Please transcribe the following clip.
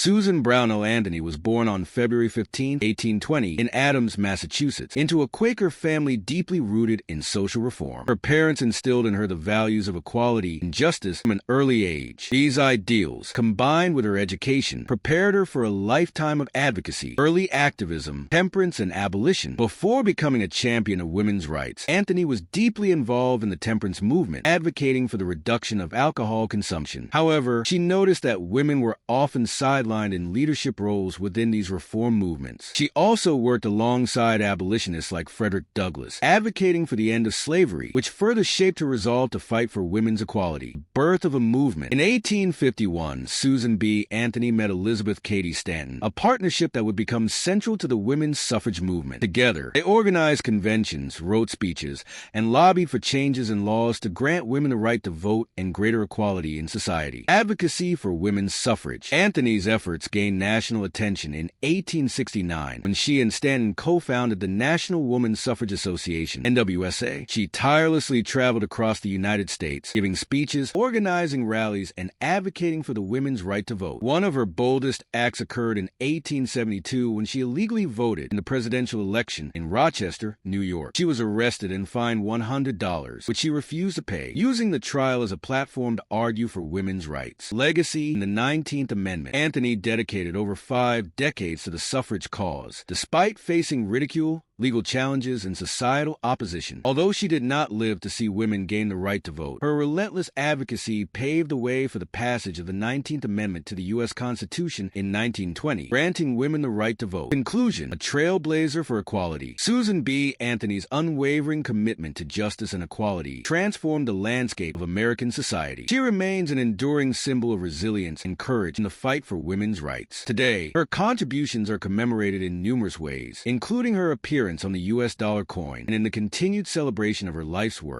Susan Brownell Anthony was born on February 15, 1820, in Adams, Massachusetts, into a Quaker family deeply rooted in social reform. Her parents instilled in her the values of equality and justice from an early age. These ideals, combined with her education, prepared her for a lifetime of advocacy, early activism, temperance, and abolition. Before becoming a champion of women's rights, Anthony was deeply involved in the temperance movement, advocating for the reduction of alcohol consumption. However, she noticed that women were often sidelined in leadership roles within these reform movements. She also worked alongside abolitionists like Frederick Douglass, advocating for the end of slavery, which further shaped her resolve to fight for women's equality. Birth of a movement. In 1851, Susan B. Anthony met Elizabeth Cady Stanton, a partnership that would become central to the women's suffrage movement. Together, they organized conventions, wrote speeches, and lobbied for changes in laws to grant women the right to vote and greater equality in society. Advocacy for women's suffrage. Anthony's efforts gained national attention in 1869 when she and Stanton co-founded the National Woman Suffrage Association, NWSA. She tirelessly traveled across the United States, giving speeches, organizing rallies, and advocating for the women's right to vote. One of her boldest acts occurred in 1872 when she illegally voted in the presidential election in Rochester, New York. She was arrested and fined $100, which she refused to pay, using the trial as a platform to argue for women's rights. Legacy in the 19th Amendment. Anthony dedicated over 5 decades to the suffrage cause, despite facing ridicule, legal challenges, and societal opposition. Although she did not live to see women gain the right to vote, her relentless advocacy paved the way for the passage of the 19th Amendment to the U.S. Constitution in 1920, granting women the right to vote. Conclusion: a trailblazer for equality. Susan B. Anthony's unwavering commitment to justice and equality transformed the landscape of American society. She remains an enduring symbol of resilience and courage in the fight for women's rights. Today, her contributions are commemorated in numerous ways, including her appearance on the U.S. dollar coin and in the continued celebration of her life's work.